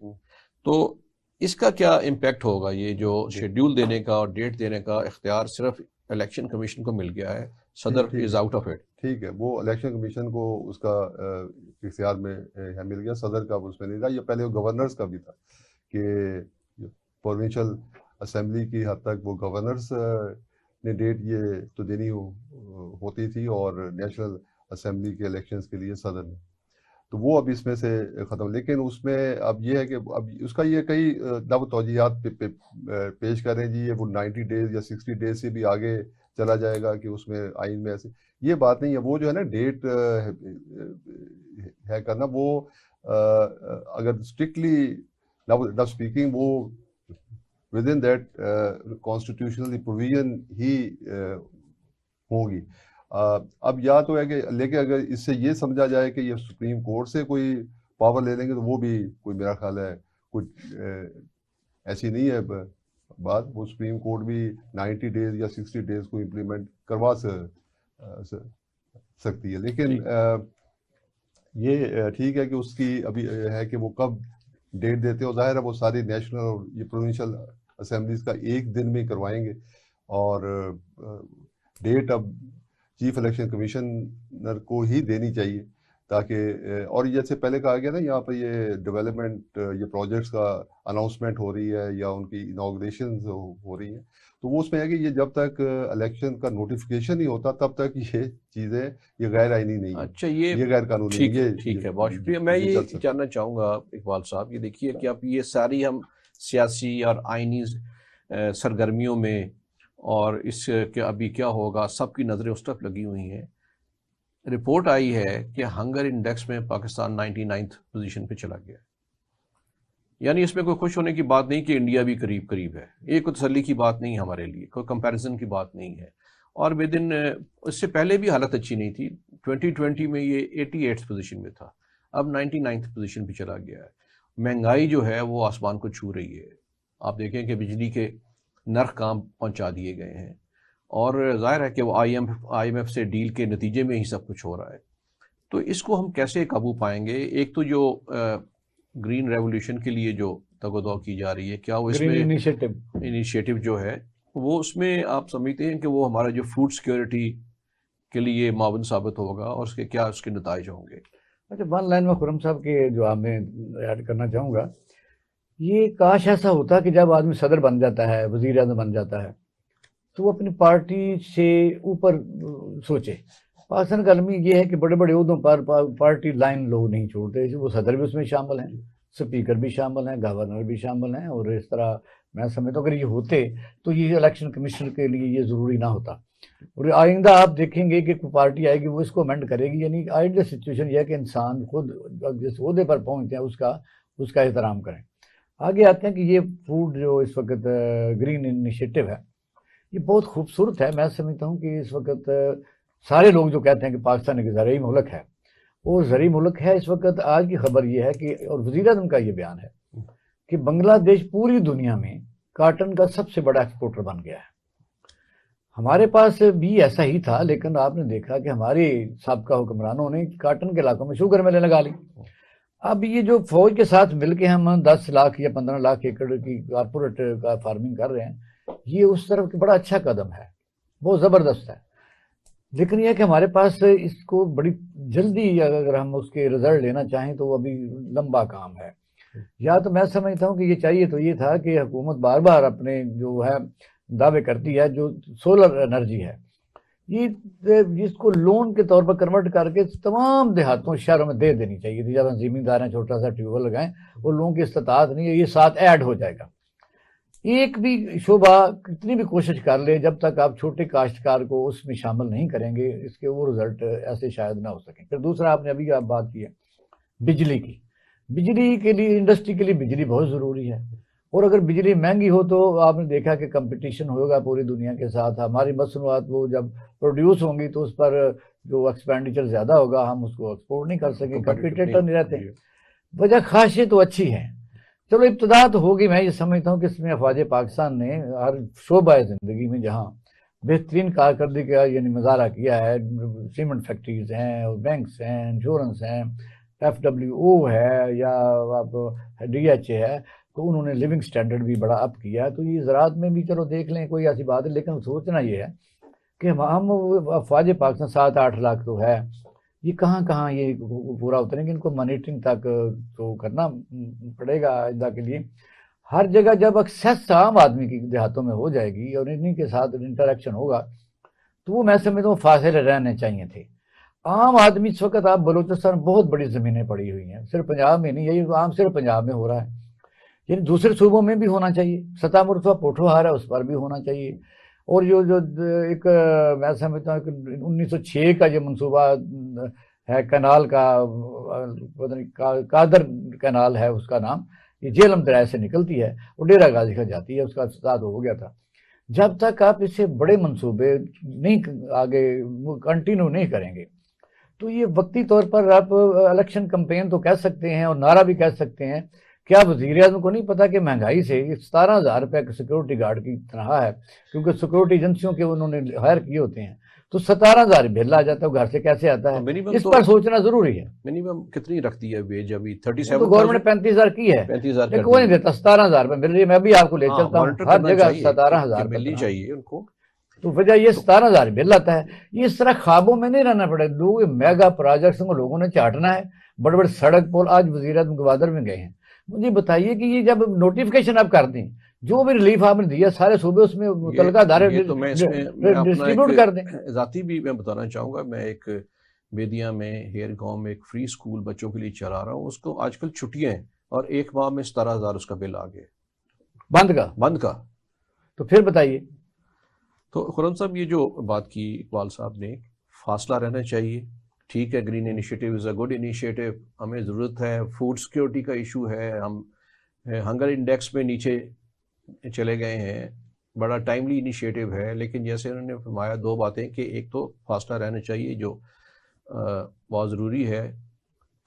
تو اس کا کیا امپیکٹ ہوگا؟ یہ جو شیڈیول دینے کا اور ڈیٹ دینے کا اختیار صرف الیکشن کمیشن کو مل گیا ہے, صدر از آؤٹ آف اٹ. ٹھیک ہے, وہ الیکشن کمیشن کو اس کا اختیار میں مل گیا, صدر کا اس میں نہیں رہا. یہ پہلے گورنرز کا بھی تھا کہ پروونشل اسمبلی کی حد تک وہ گورنرز نے ڈیٹ یہ تو دینی ہوتی تھی, اور نیشنل اسمبلی کے الیکشنز کے لیے صدر نے. تو وہ اب اس میں سے ختم. لیکن اس میں اب یہ ہے کہ اب اس کا یہ کئی نو توجیہات پیش کریں جی, یہ وہ 90 ڈیز یا 60 ڈیز سے بھی آگے چلا جائے گا کہ اس میں آئین میں ایسے, یہ بات نہیں ہے. وہ جو ہے نا ڈیٹ ہے کرنا, وہ اگر اسٹرکٹلی نہ اسپیکنگ وہ within that constitutional provision ہی ہوگی. اب یا تو ہے کہ, لیکن اگر اس سے یہ سمجھا جائے کہ یہ سپریم کورٹ سے کوئی پاور لے لیں گے, تو وہ بھی کوئی میرا خیال ہے کوئی ایسی نہیں ہے بات. وہ سپریم کورٹ بھی 90 ڈیز یا 60 ڈیز کو امپلیمنٹ کروا سکتی ہے. لیکن یہ ٹھیک ہے کہ اس کی ابھی ہے کہ وہ کب ڈیٹ دیتے ہو. ظاہر ہے وہ ساری نیشنل اور یہ پروونشل اسمبلیز کا ایک دن میں کروائیں گے, اور ڈیٹ اب چیف الیکشن کمیشنر کو ہی دینی چاہیے تاکہ, اور جیسے پہلے کہا گیا نا, یہاں پہ یہ ڈیولپمنٹ یہ پروجیکٹس کا اناؤنسمنٹ ہو رہی ہے یا ان کی انوگریشنز ہو رہی ہیں, تو وہ اس میں ہے کہ یہ جب تک الیکشن کا نوٹیفیکیشن نہیں ہوتا تب تک یہ چیزیں یہ غیر آئینی نہیں ہے. اچھا, یہ غیر قانونی ہے. ٹھیک ہے, بہت شکریہ. میں یہ جاننا چاہوں گا اقبال صاحب, یہ دیکھیے کہ اب یہ ساری ہم سیاسی اور آئینی سرگرمیوں میں, اور اس کے ابھی کیا ہوگا, سب کی نظریں اس طرف لگی ہوئی ہیں. رپورٹ آئی ہے کہ ہنگر انڈیکس میں پاکستان 99 پوزیشن پہ چلا گیا. یعنی اس میں کوئی خوش ہونے کی بات نہیں کہ انڈیا بھی قریب قریب ہے, یہ کوئی تسلی کی بات نہیں ہمارے لیے, کوئی کمپیریزن کی بات نہیں ہے. اور ودن اس سے پہلے بھی حالت اچھی نہیں تھی. 2020 میں یہ 88 پوزیشن میں تھا, اب 99 پوزیشن پہ چلا گیا ہے. مہنگائی جو ہے وہ آسمان کو چھو رہی ہے. آپ دیکھیں کہ بجلی کے نرخ کام پہنچا دیے گئے ہیں، اور ظاہر ہے کہ وہ آئی ایم ایف سے ڈیل کے نتیجے میں ہی سب کچھ ہو رہا ہے. تو اس کو ہم کیسے قابو پائیں گے؟ ایک تو جو گرین ریولوشن کے لیے جو تگ و دو کی جا رہی ہے، کیا وہ اس میں انیشیٹو جو ہے وہ اس میں آپ سمجھتے ہیں کہ وہ ہمارا جو فوڈ سیکیورٹی کے لیے معاون ثابت ہوگا، اور اس کے کیا اس کے نتائج ہوں گے؟ اچھا، ون لائن میں خرم صاحب کے جواب میں ایڈ کرنا چاہوں گا. یہ کاش ایسا ہوتا کہ جب آدمی صدر بن جاتا ہے، وزیر اعظم بن جاتا ہے، تو وہ اپنی پارٹی سے اوپر سوچے. پاکستان کا المی یہ ہے کہ بڑے بڑے عہدوں پر پارٹی لائن لوگ نہیں چھوڑتے. وہ صدر بھی اس میں شامل ہیں، سپیکر بھی شامل ہیں، گورنر بھی شامل ہیں، اور اس طرح میں سمجھتا ہوں اگر یہ ہوتے تو یہ الیکشن کمیشن کے لیے یہ ضروری نہ ہوتا. اور آئندہ آپ دیکھیں گے کہ کوئی پارٹی آئے گی وہ اس کو امینڈ کرے گی. یعنی آئندہ سچویشن یہ ہے کہ انسان خود جس عہدے پر پہنچتے ہیں اس کا احترام کریں. آگے آتے ہیں کہ یہ فوڈ جو اس وقت گرین انیشیٹو ہے یہ بہت خوبصورت ہے. میں سمجھتا ہوں کہ اس وقت سارے لوگ جو کہتے ہیں کہ پاکستان ایک زرعی ملک ہے، وہ زرعی ملک ہے. اس وقت آج کی خبر یہ ہے کہ، اور وزیر اعظم کا یہ بیان ہے کہ بنگلہ دیش پوری دنیا میں کاٹن کا سب سے بڑا ایکسپورٹر بن گیا ہے. ہمارے پاس بھی ایسا ہی تھا، لیکن آپ نے دیکھا کہ ہمارے سابقہ حکمرانوں نے کاٹن کے علاقوں میں شوگر ملیں لگا لی. اب یہ جو فوج کے ساتھ مل کے ہم 10 لاکھ یا 15 لاکھ ایکڑ کی کارپوریٹ فارمنگ کر رہے ہیں، یہ اس طرف کی بڑا اچھا قدم ہے، بہت زبردست ہے. لیکن یہ کہ ہمارے پاس اس کو بڑی جلدی اگر ہم اس کے رزلٹ لینا چاہیں تو وہ ابھی لمبا کام ہے. یا تو میں سمجھتا ہوں کہ یہ چاہیے تو یہ تھا کہ حکومت بار بار اپنے جو ہے دعوے کرتی ہے، جو سولر انرجی ہے، یہ جس کو لون کے طور پر کنورٹ کر کے تمام دیہاتوں شہروں میں دے دینی چاہیے تھی. جب ہم زمیندار ہیں چھوٹا سا ٹیوب ویل لگائیں، وہ لوگوں کی استطاعت نہیں ہے، یہ ساتھ ایڈ ہو جائے گا. ایک بھی شعبہ کتنی بھی کوشش کر لے، جب تک آپ چھوٹے کاشتکار کو اس میں شامل نہیں کریں گے، اس کے وہ رزلٹ ایسے شاید نہ ہو سکیں. پھر دوسرا آپ نے ابھی آپ بات کی ہے بجلی کی. بجلی کے لیے، انڈسٹری کے لیے بجلی بہت ضروری ہے، اور اگر بجلی مہنگی ہو تو آپ نے دیکھا کہ کمپٹیشن ہوگا پوری دنیا کے ساتھ. ہماری مصنوعات وہ جب پروڈیوس ہوں گی تو اس پر جو ایکسپینڈیچر زیادہ ہوگا، ہم اس کو ایکسپورٹ نہیں کر سکیں، کمپیٹیٹر نہیں رہتے. وجہ خاصیت تو اچھی ہے. چلو ابتدا تو ہوگی. میں یہ سمجھتا ہوں کہ اس میں افواج پاکستان نے ہر شعبہ زندگی میں جہاں بہترین کارکردگی کا یعنی مظاہرہ کیا ہے، سیمنٹ فیکٹریز ہیں، بینکس ہیں، انشورنس ہیں، FWO ہے، یا آپ DHA ہے، تو انہوں نے لیونگ سٹینڈرڈ بھی بڑا اپ کیا. تو یہ زراعت میں بھی چلو دیکھ لیں، کوئی ایسی بات ہے. لیکن سوچنا یہ ہے کہ ہم افواج پاکستان 7-8 لاکھ تو ہے، یہ کہاں یہ پورا اتریں گے؟ ان کو مانیٹرنگ تک تو کرنا پڑے گا آئندہ کے لیے. ہر جگہ جب ایکسیس عام آدمی کی دیہاتوں میں ہو جائے گی اور انہیں کے ساتھ انٹریکشن ہوگا تو وہ میں سمجھتا ہوں فاصلے رہنے چاہیے تھے. عام آدمی اس وقت آپ بلوچستان بہت بڑی زمینیں پڑی ہوئی ہیں، صرف پنجاب میں نہیں، یہی عام صرف پنجاب میں ہو رہا ہے، یعنی دوسرے صوبوں میں بھی ہونا چاہیے. سطح مرتبہ پوٹھوہار ہے، اس پر بھی ہونا چاہیے. اور جو ایک میں سمجھتا ہوں کہ 1906 کا یہ منصوبہ ہے کینال کا، قادر کینال ہے اس کا نام، یہ جہلم دریا سے نکلتی ہے اور ڈیرہ غازی کا جاتی ہے، اس کا افتتاح ہو گیا تھا. جب تک آپ اسے بڑے منصوبے نہیں آگے کنٹینیو نہیں کریں گے تو یہ وقتی طور پر آپ الیکشن کمپین تو کہہ سکتے ہیں اور نعرہ بھی کہہ سکتے ہیں. کیا وزیر اعظم کو نہیں پتا کہ مہنگائی سے 17,000 روپے کا سیکورٹی گارڈ کی تنخواہ ہے، کیونکہ سیکورٹی ایجنسیوں کے انہوں نے ہائر کیے ہوتے ہیں، تو 17,000 بل آ جاتا ہے، گھر سے کیسے آتا ہے؟ اس پر سوچنا ضروری ہے. منیمم کتنی رکھتی ہے ویج ابھی؟ 37 تو گورنمنٹ نے 35,000 کی ہے، 35,000 لیکن کوئی نہیں دیتا. 17,000 روپے مل رہی ہے. میں بھی آپ کو لے چلتا ہوں، ہر جگہ 17,000 ملنی چاہیے ان کو. تو وجہ یہ 17,000 بل آتا ہے. یہ اس طرح خوابوں میں نہیں رہنا پڑے. لوگ میگا پروجیکٹس کو لوگوں نے چاٹنا ہے، بڑے بڑے سڑک پول. آج وزیر اعظم گوادر میں گئے ہیں، مجھے بتائیے کہ یہ جب نوٹیفیکیشن آپ کر دیں، جو بھی ریلیف آپ نے دیا سارے صوبے اس میں متعلقہ ادارے ڈسٹریبیوٹ کر دیں. ذاتی بھی میں بتانا چاہوں گا، میں ایک بیدیا میں ہیر گاؤں میں ایک فری اسکول بچوں کے لیے چلا رہا ہوں. اس کو آج کل چھٹیاں ہیں اور ایک ماہ میں 17,000 اس کا بل آ گیا بند کا. تو پھر بتائیے. تو خرم صاحب یہ جو بات کی اقبال صاحب نے، فاصلہ رہنا چاہیے. ٹھیک ہے، green initiative is a good initiative, ہمیں ضرورت ہے. فوڈ سیکیورٹی کا ایشو ہے، ہم ہنگر انڈیکس میں نیچے چلے گئے ہیں، بڑا ٹائملی انیشیٹو ہے. لیکن جیسے انہوں نے فرمایا 2 باتیں کہ ایک تو فاصلہ رہنا چاہیے جو بہت ضروری ہے،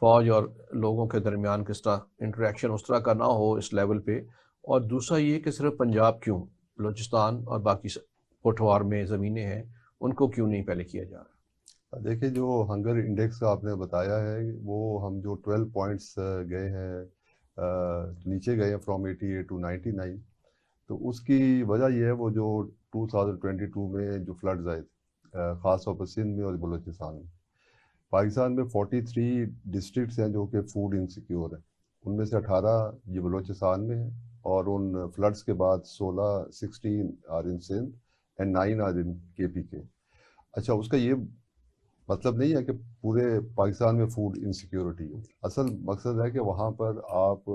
فوج اور لوگوں کے درمیان کس طرح انٹریکشن اس طرح کا نہ ہو اس لیول پہ. اور دوسرا یہ کہ صرف پنجاب کیوں، بلوچستان اور باقی پٹوار میں زمینیں ہیں ان کو کیوں نہیں پہلے کیا جا رہا؟ دیکھیں جو ہنگر انڈیکس کا آپ نے بتایا ہے وہ ہم جو 12 پوائنٹس گئے ہیں نیچے گئے ہیں فرام 88 to 99، تو اس کی وجہ یہ ہے وہ جو 2022 میں جو فلڈز آئے تھے خاص طور پر سندھ میں اور بلوچستان میں۔ پاکستان میں 43 ڈسٹرکٹس ہیں جو کہ فوڈ انسیکیور ہیں، ان میں سے 18 یہ بلوچستان میں ہیں، اور ان فلڈز کے بعد 16 are in Sindh and 9 are in KPK۔ اچھا، اس کا یہ مطلب نہیں ہے کہ پورے پاکستان میں فوڈ انسیکیورٹی ہے، اصل مقصد ہے کہ وہاں پر آپ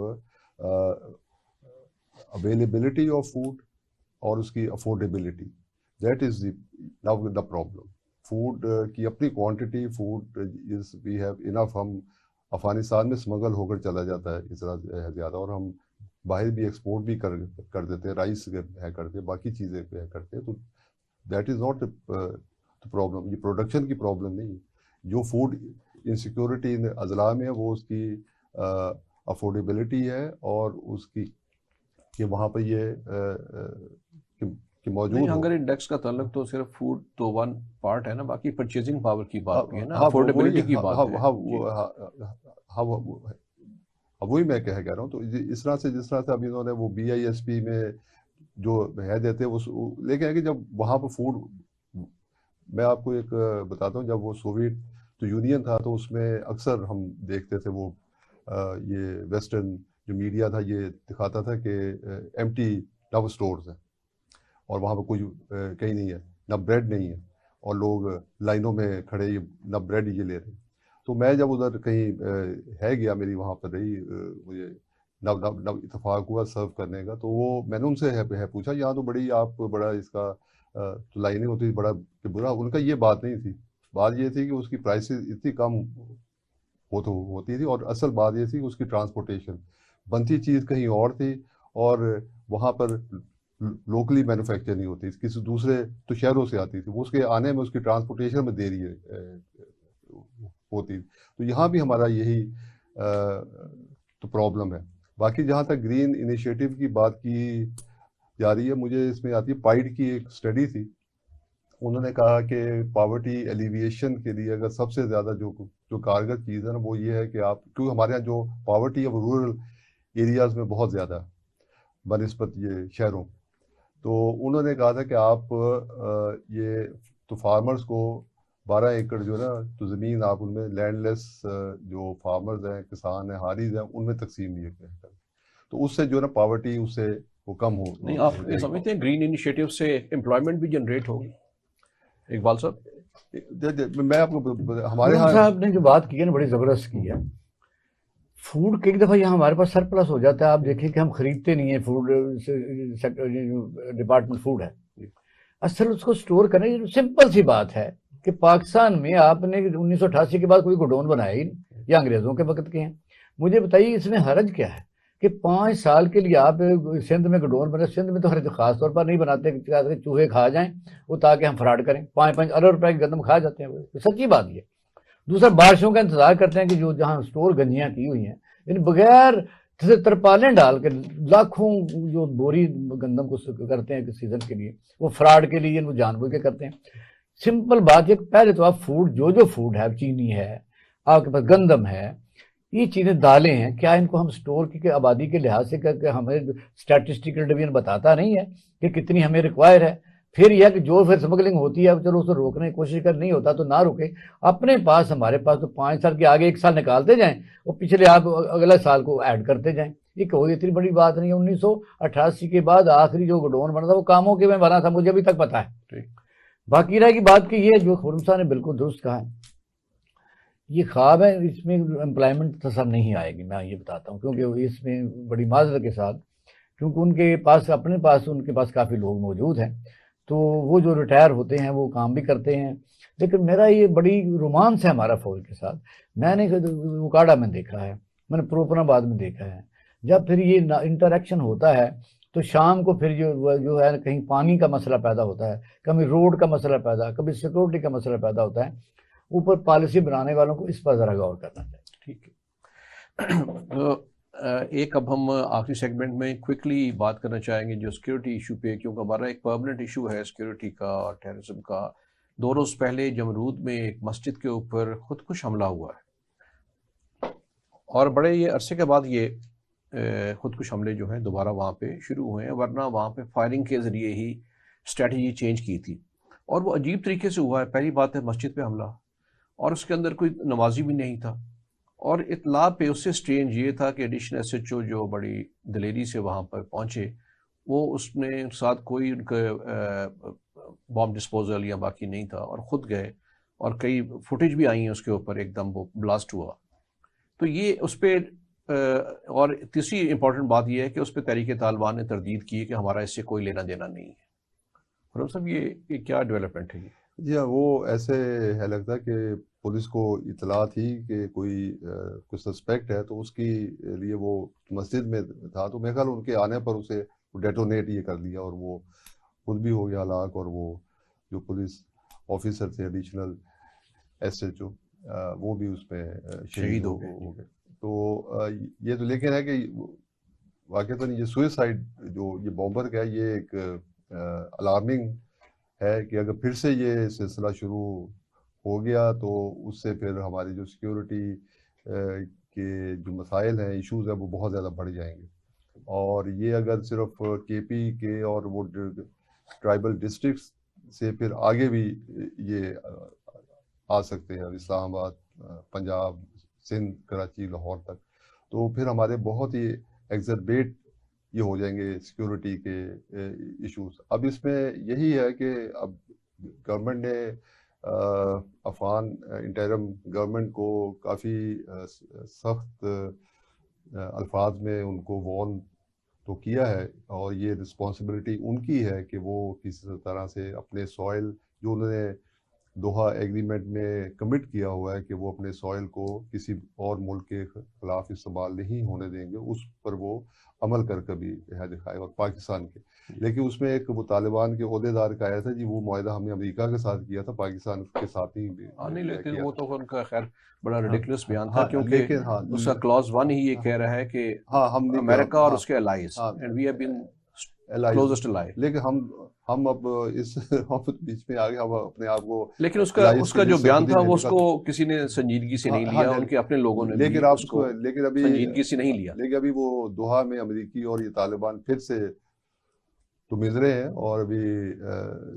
اویلیبلٹی آف فوڈ اور اس کی affordability, that is now the problem. Food کی اپنی quantity, food is we have enough, ہم افغانستان میں اسمگل ہو کر چلا جاتا ہے اس طرح زیادہ، اور ہم باہر بھی ایکسپورٹ بھی کر دیتے ہیں، رائس ہے کرتے ہیں، باقی چیزیں ہے کرتے ہیں، تو دیٹ از ناٹ پرابلم، یہ پروڈکشن کی پرابلم نہیں ہے۔ جو فوڈ انسیکیورٹی اضلاع میں ہے وہ اس کی افورڈیبلٹی ہے، اور اس کی کہ وہاں پہ یہ کہ موجود ہنگر انڈیکس کا تعلق تو صرف فوڈ تو ون پارٹ ہے نا، باقی پرچیزنگ پاور کی بات بھی ہے نا، افورڈیبلٹی کی بات ہے۔ ہاں وہی میں کہہ رہا ہوں، تو اس طرح سے جس طرح سے ابھی انہوں نے وہ BISP میں جو ہے دیتے لیکن ہے کہ جب وہاں پہ فوڈ، میں آپ کو ایک بتاتا ہوں، جب وہ سوویت تو یونین تھا تو اس میں اکثر ہم دیکھتے تھے وہ یہ ویسٹرن جو میڈیا تھا یہ دکھاتا تھا کہ ایمٹی ڈب اسٹورز ہیں، اور وہاں پہ کوئی کہیں نہیں ہے، نہ بریڈ نہیں ہے، اور لوگ لائنوں میں کھڑے نہ بریڈ یہ لے رہے ہیں۔ تو میں جب ادھر کہیں ہے گیا، میری وہاں پر رہی، مجھے نب اتفاق ہوا سرو کرنے کا، تو وہ میں نے ان سے ہے پوچھا یہاں تو بڑی آپ بڑا اس کا تو لائنیں ہوتی تھی بڑا کہ برا، ان کا یہ بات نہیں تھی، بات یہ تھی کہ اس کی پرائسز اتنی کم ہوتی تھی، اور اصل بات یہ تھی کہ اس کی ٹرانسپورٹیشن، بنتی چیز کہیں اور تھی، اور وہاں پر لوکلی مینوفیکچر نہیں ہوتی، کسی دوسرے تو شہروں سے آتی تھی، وہ اس کے آنے میں اس کی ٹرانسپورٹیشن میں دیری ہوتی، تو یہاں بھی ہمارا یہی تو پرابلم ہے۔ باقی جہاں تک گرین انیشیٹو کی بات کی جا رہی ہے، مجھے اس میں آتی ہے پائڈ کی ایک اسٹڈی تھی، انہوں نے کہا کہ پاورٹی ایلیویشن کے لیے اگر سب سے زیادہ جو کارگر چیز ہے نا وہ یہ ہے کہ آپ، کیونکہ ہمارے یہاں جو پاورٹی ہے وہ رورل ایریاز میں بہت زیادہ ہے بنسبت یہ شہروں، تو انہوں نے کہا تھا کہ آپ یہ تو فارمرز کو 12 ایکڑ جو ہے نا تو زمین آپ ان میں لینڈ لیس جو فارمرز ہیں، کسان ہیں، ہاریز ہیں، ان میں تقسیم دیے کریں، تو اس سے جو ہے نا پاورٹی اس سے وہ کم ہو۔ نہیں، آپ یہ سمجھتے ہیں گرین انیشیٹو سے امپلائمنٹ بھی جنریٹ ہوگی؟ اقبال صاحب، میں آپ کو ہمارے یہاں صاحب نے جو بات کی ہے نا بڑی زبردست کی ہے۔ فوڈ کئی دفعہ یہاں ہمارے پاس سرپلس ہو جاتا ہے، آپ دیکھیں کہ ہم خریدتے نہیں ہیں، فوڈ ڈپارٹمنٹ فوڈ ہے، اصل اس کو سٹور کرنے کی سمپل سی بات ہے کہ پاکستان میں آپ نے 1988 کے بعد کوئی گوڈون بنایا ہی نہیں، یا انگریزوں کے وقت کے ہیں۔ مجھے بتائیے اس میں حرج کیا ہے کہ 5 سال کے لیے آپ سندھ میں گڈون بنے، سندھ میں تو حرج خاص طور پر نہیں بناتے کہ چوہے کھا جائیں وہ، تاکہ ہم فراڈ کریں، 5 ارب روپے کی گندم کھا جاتے ہیں، سچی بات یہ۔ دوسرا، بارشوں کا انتظار کرتے ہیں کہ جو جہاں سٹور گنجیاں کی ہوئی ہیں، یعنی بغیر ترپالیں ڈال کے لاکھوں جو بوری گندم کو کرتے ہیں سیزن کے لیے، وہ فراڈ کے لیے وہ جان بوجھ کے کرتے ہیں۔ سمپل بات یہ، پہلے تو آپ فوڈ جو فوڈ ہے، چینی ہے آپ کے پاس، گندم ہے، یہ چیزیں دالیں ہیں، کیا ان کو ہم سٹور کی آبادی کے لحاظ سے کہ ہمیں اسٹیٹسٹیکل ڈویژن بتاتا نہیں ہے کہ کتنی ہمیں ریکوائر ہے؟ پھر یہ کہ جو پھر سمگلنگ ہوتی ہے چلو اسے روکنے کی کوشش کر، نہیں ہوتا تو نہ روکے، اپنے پاس ہمارے پاس تو 5 سال کے آگے 1 سال نکالتے جائیں اور پچھلے آپ اگلے سال کو ایڈ کرتے جائیں، یہ کوئی اتنی بڑی بات نہیں ہے۔ 1988 کے بعد آخری جو گڈون بنا تھا وہ کاموں کے میں بنا تھا، مجھے ابھی تک پتا ہے۔ باقی رہے گی بات کہ یہ جو خرم صاحب نے بالکل درست کہا ہے، یہ خواب ہے، اس میں امپلائمنٹ تصور نہیں آئے گی، میں یہ بتاتا ہوں، کیونکہ اس میں بڑی معذرت کے ساتھ، کیونکہ ان کے پاس کافی لوگ موجود ہیں، تو وہ جو ریٹائر ہوتے ہیں وہ کام بھی کرتے ہیں، لیکن میرا یہ بڑی رومانس ہے ہمارا فوج کے ساتھ۔ میں نے وکاڑا میں دیکھا ہے، میں نے پروپن آباد میں دیکھا ہے، جب پھر یہ انٹریکشن ہوتا ہے تو شام کو پھر جو ہے کہیں پانی کا مسئلہ پیدا ہوتا ہے، کبھی روڈ کا مسئلہ کبھی سیکورٹی کا مسئلہ پیدا ہوتا ہے، اوپر پالیسی بنانے والوں کو اس پر ذرا غور کرنا چاہیے۔ ٹھیک ہے، ایک اب ہم آخری سیگمنٹ میں کوئکلی بات کرنا چاہیں گے جو سیکیورٹی ایشو پہ، کیونکہ ہمارا ایک پرماننٹ ایشو ہے سیکیورٹی کا اور ٹیررزم کا. 2 روز پہلے جمرود میں ایک مسجد کے اوپر خودکش حملہ ہوا ہے، اور بڑے یہ عرصے کے بعد یہ خودکش حملے جو ہیں دوبارہ وہاں پہ شروع ہوئے ہیں، ورنہ وہاں پہ فائرنگ کے ذریعے ہی اسٹریٹجی چینج کی تھی، اور وہ عجیب طریقے سے ہوا ہے. پہلی بات ہے مسجد پہ حملہ، اور اس کے اندر کوئی نمازی بھی نہیں تھا، اور اطلاع پہ اس سے سٹرینج یہ تھا کہ ایڈیشنل ایس ایچ او جو بڑی دلیری سے وہاں پر پہنچے، وہ اس نے ساتھ کوئی ان کا بام ڈسپوزل یا باقی نہیں تھا، اور خود گئے، اور کئی فوٹیج بھی آئی ہیں اس کے اوپر، ایک دم وہ بلاسٹ ہوا. تو یہ اس پہ اور تیسری امپورٹنٹ بات یہ ہے کہ اس پہ تحریک طالبان نے تردید کی کہ ہمارا اس سے کوئی لینا دینا نہیں ہے. خرم صاحب یہ کیا ڈیولپمنٹ ہے یہ؟ جی ہاں، وہ ایسے ہے لگتا ہے کہ پولیس کو اطلاع تھی کہ کوئی سسپیکٹ ہے، تو اس کی لیے وہ مسجد میں تھا، تو میرے خیال ان کے آنے پر اسے ڈیٹونیٹ یہ کر دیا، اور وہ خود بھی ہو گیا ہلاک، اور وہ جو پولیس آفیسر تھے ایڈیشنل ایس ایچ او وہ بھی اس میں شہید ہو گئے. تو یہ تو لیکن ہے کہ واقعتاً یہ سوئسائڈ جو یہ بامبر کا ہے، یہ ایک الارمنگ ہے کہ اگر پھر سے یہ سلسلہ شروع ہو گیا تو اس سے پھر ہماری جو سیکیورٹی کے جو مسائل ہیں، ایشوز ہیں، وہ بہت زیادہ بڑھ جائیں گے. اور یہ اگر صرف کے پی کے اور وہ ٹرائبل ڈسٹرکٹس سے پھر آگے بھی یہ آ سکتے ہیں، اسلام آباد، پنجاب، سندھ، کراچی، لاہور تک، تو پھر ہمارے بہت ہی ایگزربیٹ یہ ہو جائیں گے سیکیورٹی کے ایشوز. اب اس میں یہی ہے کہ اب گورنمنٹ نے افغان انٹرم گورنمنٹ کو کافی سخت الفاظ میں ان کو وارن تو کیا ہے، اور یہ رسپانسبلٹی ان کی ہے کہ وہ کسی طرح سے اپنے سوائل جو انہوں نے دوحہ ایگریمنٹ میں کمٹ کیا ہوا ہے کہ وہ اپنے سوائل کو کسی اور ملک کے خلاف استعمال نہیں ہونے دیں گے، اس پر وہ عمل کر کبھی دکھائے. اور پاکستان کے لیکن اس میں ایک وہ طالبان کے عہدیدار کا آیا تھا جی، وہ معاہدہ ہم نے امریکہ کے ساتھ کیا تھا، پاکستان کے ساتھ نہیں نہیں، لیکن وہ تو ان کا خیر بڑا ریڈیکولس بیان تھا، ہاں، کیونکہ لیکن اس کا کلاس 1 ہی یہ کہہ رہا ہے کہ امریکہ اور اس کے allies, and we have been closest ally. لیکن ہم اب اس بیچ میں آگے ہم اپنے آپ کو، لیکن اس کا جو بیان تھا وہ اس کو کسی نے سنجیدگی سے نہیں لیا، ان کے اپنے لوگوں نے لیکن اس کو سنجیدگی سے نہیں لیا. لیکن ابھی وہ دوحہ میں امریکی اور یہ طالبان پھر سے تو مل رہے ہیں، اور ابھی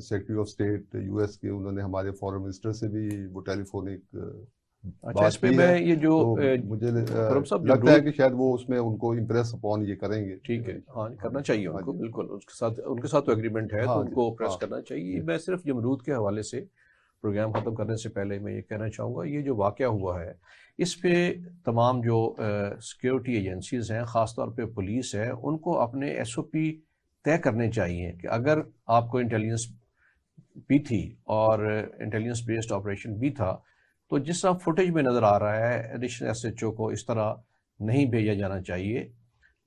secretary of state U S کے انہوں نے ہمارے فارن منسٹر سے بھی وہ ٹیلی فونک اس پہ میں یہ جو مجھے لگتا ہے کہ شاید وہ اس میں ان کو امپریس اپون یہ کریں گے. ٹھیک ہے، ہاں کرنا چاہیے ان کو، بالکل ان کے ساتھ تو ایگریمنٹ ہے، تو ان کو پریس کرنا چاہیے. میں صرف جمرود کے حوالے سے پروگرام ختم کرنے سے پہلے میں یہ کہنا چاہوں گا، یہ جو واقعہ ہوا ہے اس پہ تمام جو سیکیورٹی ایجنسیز ہیں، خاص طور پہ پولیس ہے، ان کو اپنے ایس او پی طے کرنے چاہیے کہ اگر آپ کو انٹیلیجنس بھی تھی اور انٹیلیجنس بیسڈ آپریشن بھی تھا، تو جس طرح فوٹیج میں نظر آ رہا ہے ایڈیشنل ایس ایچ او کو اس طرح نہیں بھیجا جانا چاہیے.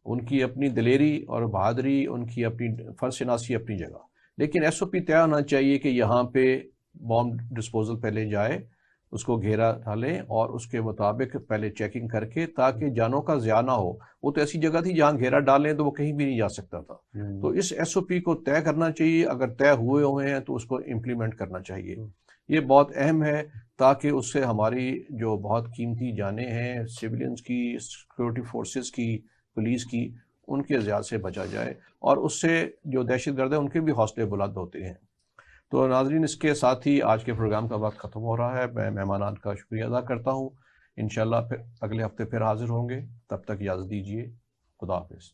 ان کی اپنی دلیری اور بہادری، ان کی اپنی فرض شناسی اپنی جگہ، لیکن ایس او پی طے ہونا چاہیے کہ یہاں پہ بام ڈسپوزل پہلے جائے، اس کو گھیرا ڈالیں، اور اس کے مطابق پہلے چیکنگ کر کے، تاکہ جانوں کا ضیاع نہ ہو. وہ تو ایسی جگہ تھی جہاں گھیرا ڈالیں تو وہ کہیں بھی نہیں جا سکتا تھا. تو اس ایس او پی کو طے کرنا چاہیے، اگر طے ہوئے ہیں تو اس کو امپلیمنٹ کرنا چاہیے. یہ بہت اہم ہے، تاکہ اس سے ہماری جو بہت قیمتی جانیں ہیں سویلینز کی، سیکورٹی فورسز کی، پولیس کی، ان کے ضیاع سے بچا جائے، اور اس سے جو دہشت گرد ہیں ان کے بھی حوصلے بلند ہوتے ہیں. تو ناظرین، اس کے ساتھ ہی آج کے پروگرام کا وقت ختم ہو رہا ہے. میں مہمانان کا شکریہ ادا کرتا ہوں. انشاءاللہ پھر اگلے ہفتے پھر حاضر ہوں گے. تب تک اجازت دیجیے. خدا حافظ.